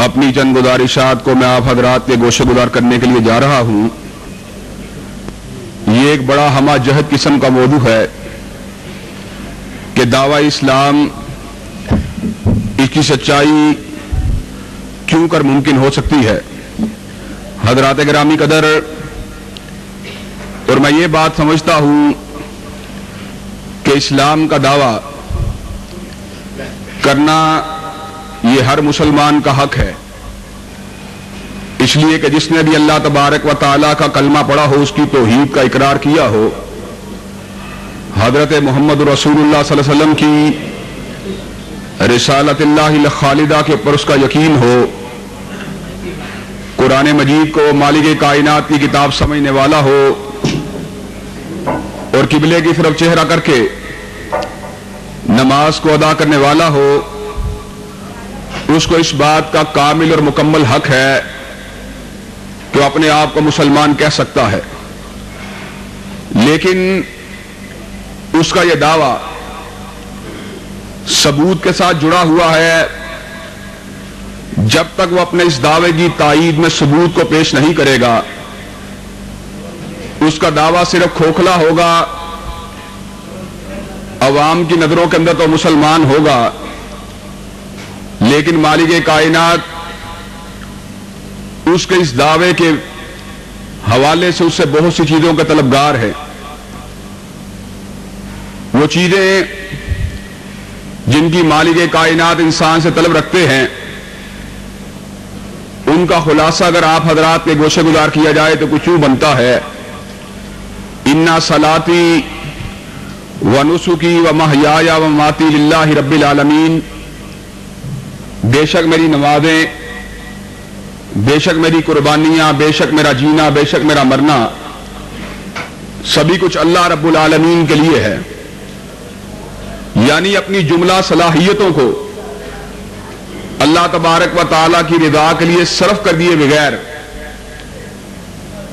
اپنی چند گزارشات کو میں آپ حضرات کے گوشے گزار کرنے کے لیے جا رہا ہوں۔ یہ ایک بڑا ہمہ جہت قسم کا موضوع ہے کہ دعوی اسلام اس کی سچائی کیوں کر ممکن ہو سکتی ہے۔ حضرات گرامی قدر، اور میں یہ بات سمجھتا ہوں کہ اسلام کا دعویٰ کرنا یہ ہر مسلمان کا حق ہے، اس لیے کہ جس نے بھی اللہ تبارک و تعالیٰ کا کلمہ پڑھا ہو، اس کی توحید کا اقرار کیا ہو، حضرت محمد رسول اللہ صلی اللہ علیہ وسلم کی رسالت اللہ الخالدہ کے اوپر اس کا یقین ہو، قرآن مجید کو مالک کائنات کی کتاب سمجھنے والا ہو، اور قبلے کی طرف چہرہ کر کے نماز کو ادا کرنے والا ہو، اس کو اس بات کا کامل اور مکمل حق ہے کہ وہ اپنے آپ کو مسلمان کہہ سکتا ہے۔ لیکن اس کا یہ دعویٰ ثبوت کے ساتھ جڑا ہوا ہے، جب تک وہ اپنے اس دعوے کی تائید میں ثبوت کو پیش نہیں کرے گا، اس کا دعویٰ صرف کھوکھلا ہوگا، عوام کی نظروں کے اندر تو مسلمان ہوگا، لیکن مالک کائنات اس کے اس دعوے کے حوالے سے اس سے بہت سی چیزوں کا طلبگار ہے۔ وہ چیزیں جن کی مالک کائنات انسان سے طلب رکھتے ہیں، ان کا خلاصہ اگر آپ حضرات کے گوشے گزار کیا جائے تو کچھ یوں بنتا ہے: اِنَّ صَلَاتِي وَنُسُكِي وَمَحْيَايَ وَمَمَاتِي لِلَّهِ رَبِّ الْعَالَمِينَ، بے شک میری نمازیں، بے شک میری قربانیاں، بے شک میرا جینا، بے شک میرا مرنا، سبھی کچھ اللہ رب العالمین کے لیے ہے۔ یعنی اپنی جملہ صلاحیتوں کو اللہ تبارک و تعالیٰ کی رضا کے لیے صرف کر دیے بغیر،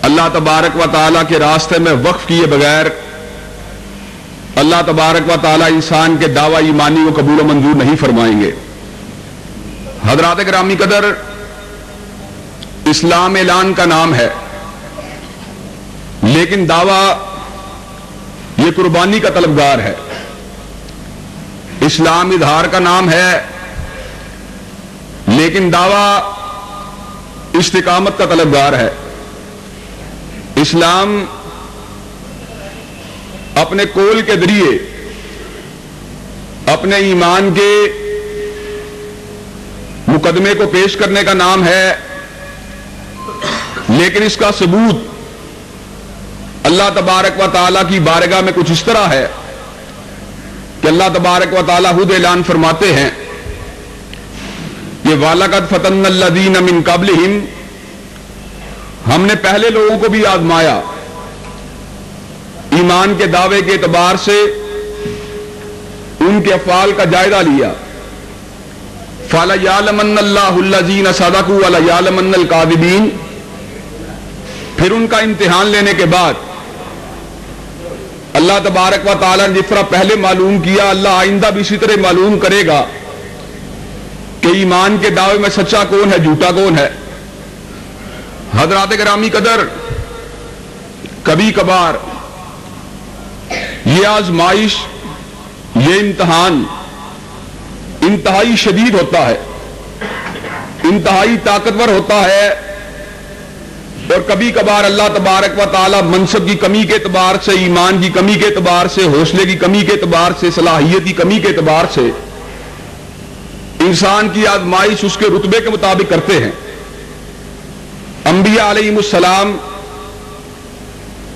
اللہ تبارک و تعالیٰ کے راستے میں وقف کیے بغیر، اللہ تبارک و تعالیٰ انسان کے دعوی ایمانی کو قبول و منظور نہیں فرمائیں گے۔ حضرات گرامی قدر، اسلام اعلان کا نام ہے، لیکن دعویٰ یہ قربانی کا طلبگار ہے۔ اسلام اظہار کا نام ہے، لیکن دعویٰ استقامت کا طلبگار ہے۔ اسلام اپنے قول کے ذریعے اپنے ایمان کے مقدمے کو پیش کرنے کا نام ہے، لیکن اس کا ثبوت اللہ تبارک و تعالیٰ کی بارگاہ میں کچھ اس طرح ہے کہ اللہ تبارک و تعالیٰ خود اعلان فرماتے ہیں کہ وَلَقَدْ فَتَنَّا الَّذِينَ مِن قَبْلِهِمْ، ہم نے پہلے لوگوں کو بھی آزمایا، ایمان کے دعوے کے اعتبار سے ان کے افعال کا جائزہ لیا۔ فَلَيَعْلَمَنَّ اللَّهُ الَّذِينَ صَدَقُوا وَلَيَعْلَمَنَّ الْكَاذِبِينَ، پھر ان کا امتحان لینے کے بعد اللہ تبارک و تعالیٰ نے جس طرح پہلے معلوم کیا، اللہ آئندہ بھی اسی طرح معلوم کرے گا کہ ایمان کے دعوے میں سچا کون ہے، جھوٹا کون ہے۔ حضرات گرامی قدر، کبھی کبھار یہ آزمائش، یہ امتحان انتہائی شدید ہوتا ہے، انتہائی طاقتور ہوتا ہے، اور کبھی کبھار اللہ تبارک و تعالیٰ منصب کی کمی کے اعتبار سے، ایمان کی کمی کے اعتبار سے، حوصلے کی کمی کے اعتبار سے، صلاحیت کی کمی کے اعتبار سے انسان کی آزمائش اس کے رتبے کے مطابق کرتے ہیں۔ انبیاء علیہم السلام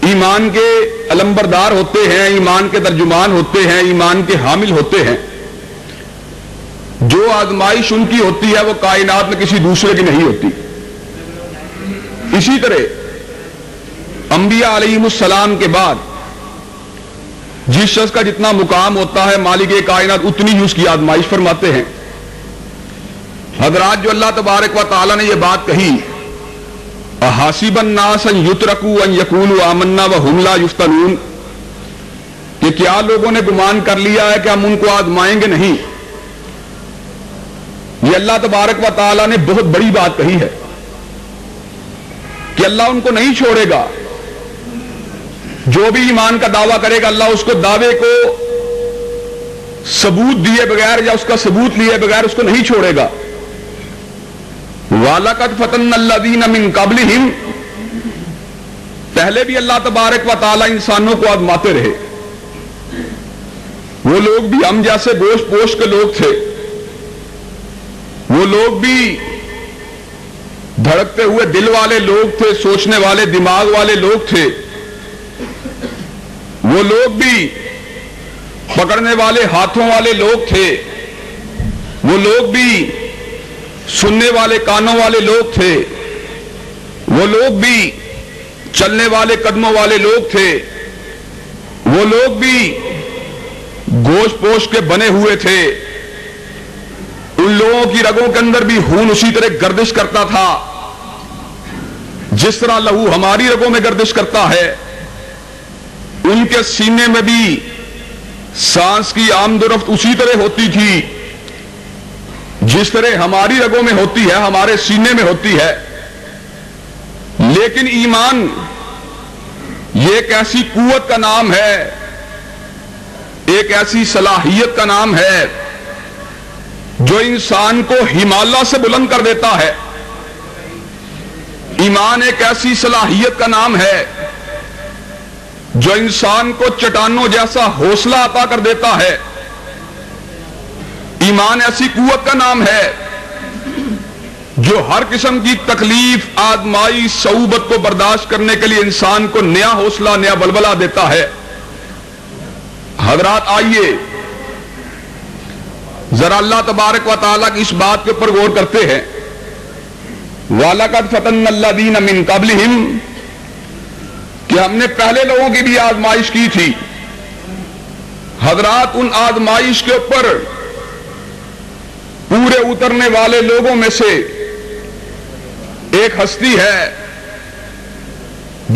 ایمان کے علمبردار ہوتے ہیں، ایمان کے ترجمان ہوتے ہیں، ایمان کے حامل ہوتے ہیں۔ جو آزمائش ان کی ہوتی ہے وہ کائنات میں کسی دوسرے کی نہیں ہوتی۔ اسی طرح انبیاء علیہم السلام کے بعد جس شخص کا جتنا مقام ہوتا ہے، مالک کائنات اتنی ہی اس کی آزمائش فرماتے ہیں۔ حضرات، جو اللہ تبارک و تعالیٰ نے یہ بات کہی، احاسب الناس ان یترکوا ان یقولوا آمنا وہم لا یفتنون، کہ کیا لوگوں نے گمان کر لیا ہے کہ ہم ان کو آزمائیں گے نہیں؟ یہ اللہ تبارک و تعالیٰ نے بہت بڑی بات کہی ہے کہ اللہ ان کو نہیں چھوڑے گا. جو بھی ایمان کا دعویٰ کرے گا اللہ اس کو دعوے کو ثبوت دیے بغیر یا اس کا ثبوت لیے بغیر اس کو نہیں چھوڑے گا. وَلَقَدْ فَتَنَّا الَّذِينَ مِن قَبْلِهِمْ، پہلے بھی اللہ تبارک و تعالیٰ انسانوں کو آزماتے رہے. وہ لوگ بھی ہم جیسے گوشت پوش کے لوگ تھے، وہ لوگ بھی دھڑکتے ہوئے دل والے لوگ تھے، سوچنے والے دماغ والے لوگ تھے. وہ لوگ بھی پکڑنے والے ہاتھوں والے لوگ تھے. وہ لوگ بھی سننے والے کانوں والے لوگ تھے. وہ لوگ بھی چلنے والے قدموں والے لوگ تھے. وہ لوگ بھی گوشت پوش کے بنے ہوئے تھے. ان لوگوں کی رگوں کے اندر بھی خون اسی طرح گردش کرتا تھا جس طرح لہو ہماری رگوں میں گردش کرتا ہے. ان کے سینے میں بھی سانس کی آمد و رفت اسی طرح ہوتی تھی جس طرح ہماری رگوں میں ہوتی ہے، ہمارے سینے میں ہوتی ہے. لیکن ایمان یہ ایک ایسی قوت کا نام ہے، ایک ایسی صلاحیت کا نام ہے جو انسان کو ہمالیہ سے بلند کر دیتا ہے. ایمان ایک ایسی صلاحیت کا نام ہے جو انسان کو چٹانوں جیسا حوصلہ عطا کر دیتا ہے. ایمان ایسی قوت کا نام ہے جو ہر قسم کی تکلیف، آزمائی، صعوبت کو برداشت کرنے کے لیے انسان کو نیا حوصلہ، نیا بلبلہ دیتا ہے. حضرات آئیے ذرا اللہ تبارک و تعالیٰ کی اس بات کے اوپر غور کرتے ہیں. وَلَقَدْ فَتَنَّا الَّذِينَ مِن قَبْلِهِمْ، کہ ہم نے پہلے لوگوں کی بھی آزمائش کی تھی. حضرات ان آزمائش کے اوپر پورے اترنے والے لوگوں میں سے ایک ہستی ہے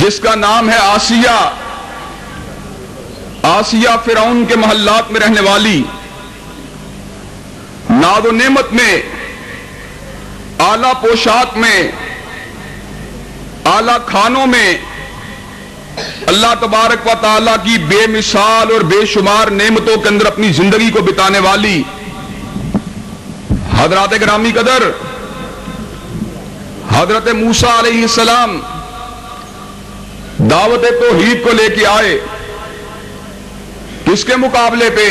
جس کا نام ہے آسیہ. آسیہ فرعون کے محلات میں رہنے والی، ناز و نعمت میں، اعلیٰ پوشاک میں، اعلیٰ کھانوں میں اللہ تبارک و تعالیٰ کی بے مثال اور بے شمار نعمتوں کے اندر اپنی زندگی کو بتانے والی. حضرات گرامی قدر، حضرت موسیٰ علیہ السلام دعوت توحید کو لے کے آئے. کس کے مقابلے پہ؟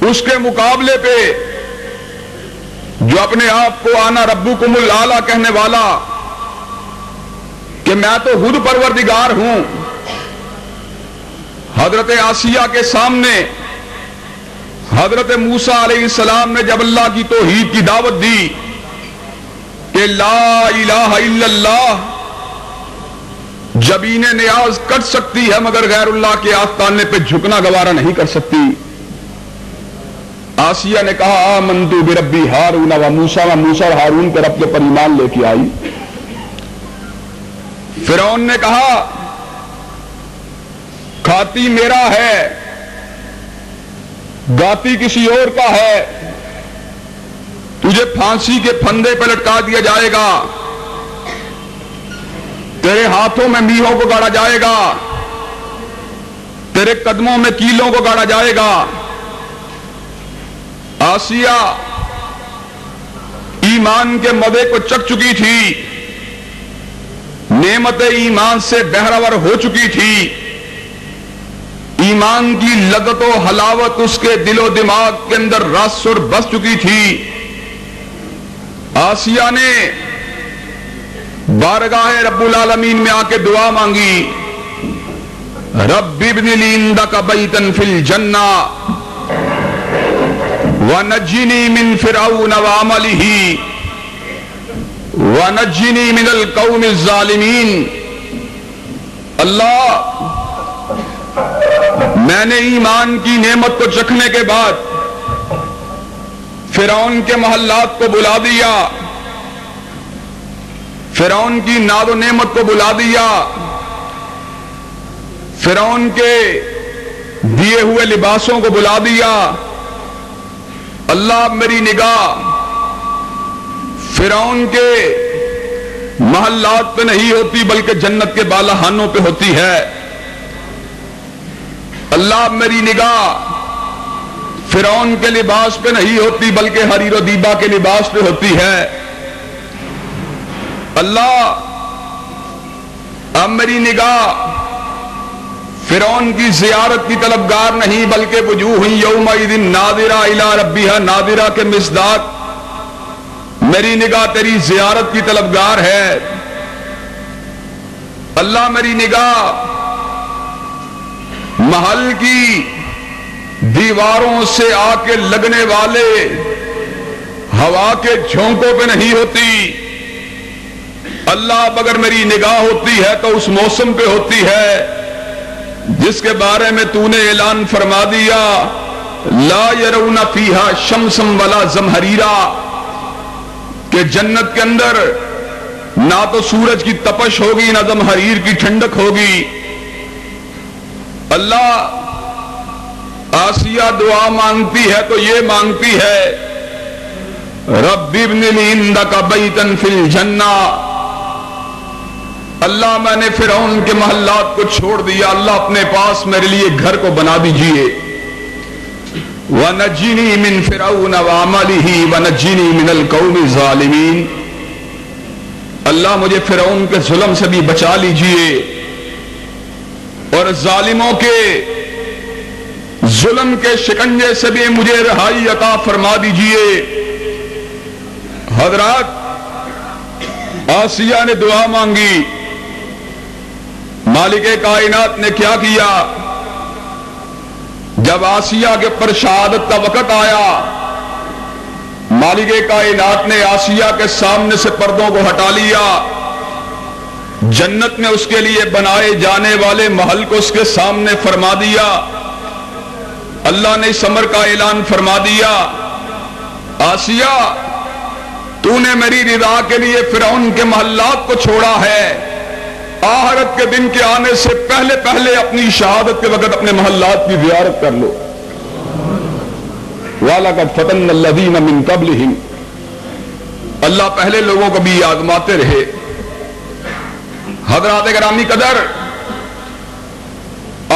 اس کے مقابلے پہ جو اپنے آپ کو انا ربکم الاعلیٰ کہنے والا کہ میں تو خود پروردگار ہوں. حضرت آسیہ کے سامنے حضرت موسیٰ علیہ السلام نے جب اللہ کی توحید کی دعوت دی کہ لا الہ الا اللہ، جبین نیاز کٹ سکتی ہے مگر غیر اللہ کے آستانے پہ جھکنا گوارا نہیں کر سکتی. آسیہ نے کہا آمنت بربی ہارون و موسیٰ، و موسیٰ اور ہارون کے رب کے پر ایمان لے کے آئی. فرعون نے کہا کھاتی میرا ہے، گاتی کسی اور کا ہے، تجھے پھانسی کے پھندے پہ لٹکا دیا جائے گا، تیرے ہاتھوں میں میہوں کو گاڑا جائے گا، تیرے قدموں میں کیلوں کو گاڑا جائے گا. آسیہ ایمان کے مزے کو چکھ چکی تھی، نعمت ایمان سے بہرور ہو چکی تھی، ایمان کی لذت و حلاوت اس کے دل و دماغ کے اندر رس اور بس چکی تھی. آسیہ نے بارگاہ رب العالمین میں آ کے دعا مانگی، رب ابن لی عندک بیتا فی الجنہ وَنَجِّنِي مِن فِرْعَوْنَ وَعَمَلِهِ وَنَجِّنِي مِنَ الْقَوْمِ الظَّالِمِينَ. اللہ، میں نے ایمان کی نعمت کو چکھنے کے بعد فرعون کے محلات کو بلا دیا، فرعون کی ناز و نعمت کو بلا دیا، فرعون کے دیے ہوئے لباسوں کو بلا دیا، اللہ میری نگاہ فرعون کے محلات پہ نہیں ہوتی بلکہ جنت کے بالاخانوں پہ ہوتی ہے۔ اللہ میری نگاہ فرعون کے لباس پہ نہیں ہوتی بلکہ حریر و دیبا کے لباس پہ ہوتی ہے۔ اللہ اب میری نگاہ فرعون کی زیارت کی طلبگار نہیں بلکہ وجوہ یومئذ ناظرہ الی ربہا ناظرہ کے مصداق میری نگاہ تیری زیارت کی طلبگار ہے۔ اللہ میری نگاہ محل کی دیواروں سے آ کے لگنے والے ہوا کے جھونکوں پہ نہیں ہوتی۔ اللہ اب اگر میری نگاہ ہوتی ہے تو اس موسم پہ ہوتی ہے جس کے بارے میں تو نے اعلان فرما دیا لا یرون فیہا شمسا ولا زمہریرا کہ جنت کے اندر نہ تو سورج کی تپش ہوگی نہ زمہریر کی ٹھنڈک ہوگی۔ اللہ آسیہ دعا مانگتی ہے تو یہ مانگتی ہے رب ابن لی عندک بیتا فی الجنہ، اللہ میں نے فرعون کے محلات کو چھوڑ دیا، اللہ اپنے پاس میرے لیے گھر کو بنا دیجئے۔ وَنَجِّنِي مِن فِرْعَوْنَ وَعَمَلِهِ وَنَجِّنِي مِنَ الْقَوْمِ الظَّالِمِينَ، اللہ مجھے فرعون کے ظلم سے بھی بچا لیجئے اور ظالموں کے ظلم کے شکنجے سے بھی مجھے رہائی عطا فرما دیجئے۔ حضرات آسیہ نے دعا مانگی، مالک کائنات نے کیا کیا؟ جب آسیہ کے پر شہادت کا وقت آیا مالک کائنات نے آسیہ کے سامنے سے پردوں کو ہٹا لیا، جنت میں اس کے لیے بنائے جانے والے محل کو اس کے سامنے فرما دیا۔ اللہ نے اس امر کا اعلان فرما دیا آسیہ تو نے میری رضا کے لیے فرعون کے محلات کو چھوڑا ہے، آخرت کے دن کے آنے سے پہلے پہلے اپنی شہادت کے وقت اپنے محلات کی زیارت کر لو۔ وَلَقَدْ فَتَنَّا الَّذِينَ مِن قَبْلِهِمْ، اللہ پہلے لوگوں کو بھی آزماتے رہے۔ حضرات گرامی قدر،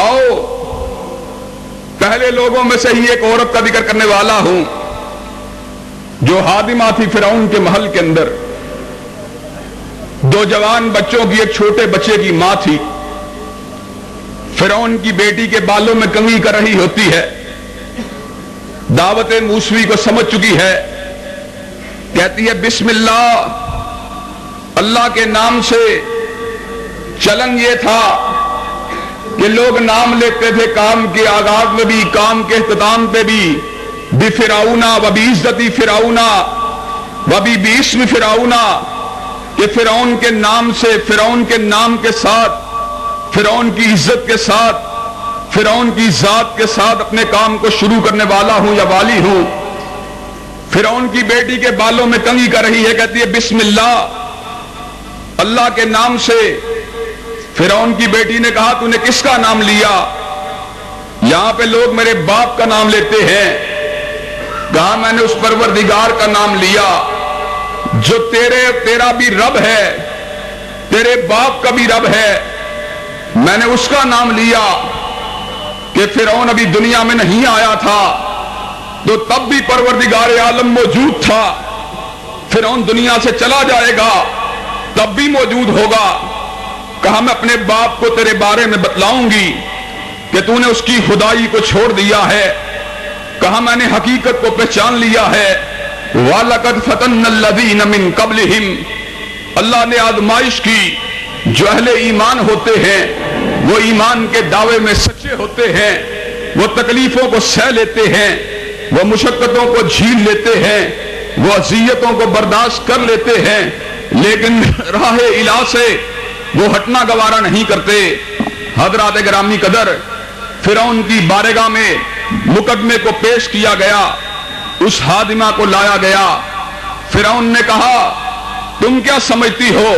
آؤ پہلے لوگوں میں سے ہی ایک عورت کا ذکر کرنے والا ہوں جو خادمہ تھی فرعون کے محل کے اندر، دو جوان بچوں کی ایک چھوٹے بچے کی ماں تھی۔ فرعون کی بیٹی کے بالوں میں کنگھی کر رہی ہوتی ہے، دعوت موسوی کو سمجھ چکی ہے، کہتی ہے بسم اللہ، اللہ کے نام سے۔ چلن یہ تھا کہ لوگ نام لیتے تھے کام کے آغاز میں بھی کام کے اختتام پہ بھی، بِفِرْعَوْنَ وَبِعِزَّتِ فِرْعَوْنَ وَبِاسْمِ فِرْعَوْنَ، کہ فرعون کے نام سے، فرعون کے نام کے ساتھ، فرعون کی عزت کے ساتھ، فرعون کی ذات کے ساتھ اپنے کام کو شروع کرنے والا ہوں یا والی ہوں۔ فرعون کی بیٹی کے بالوں میں کنگھی کر رہی ہے، کہتی ہے بسم اللہ، اللہ کے نام سے۔ فرعون کی بیٹی نے کہا تو نے کس کا نام لیا؟ یہاں پہ لوگ میرے باپ کا نام لیتے ہیں۔ کہا میں نے اس پروردگار کا نام لیا جو تیرا بھی رب ہے، تیرے باپ کا بھی رب ہے، میں نے اس کا نام لیا کہ فرعون ابھی دنیا میں نہیں آیا تھا تو تب بھی پروردگار عالم موجود تھا، فرعون دنیا سے چلا جائے گا تب بھی موجود ہوگا۔ کہا میں اپنے باپ کو تیرے بارے میں بتلاؤں گی کہ تو نے اس کی خدائی کو چھوڑ دیا ہے۔ کہا میں نے حقیقت کو پہچان لیا ہے۔ وَلَقَدْ فَتَنَّا الَّذِينَ مِن قَبْلِهِمْ، اللہ نے آزمائش کی، جو اہل ایمان ہوتے ہیں وہ ایمان کے دعوے میں سچے ہوتے ہیں، وہ تکلیفوں کو سہ لیتے ہیں، وہ مشقتوں کو جھیل لیتے ہیں، وہ اذیتوں کو برداشت کر لیتے ہیں، لیکن راہ الہ سے وہ ہٹنا گوارا نہیں کرتے۔ حضرات گرامی قدر، فرعون کی بارگاہ میں مقدمے کو پیش کیا گیا، اس خادمہ کو لایا گیا۔ فرعون نے کہا تم کیا سمجھتی ہو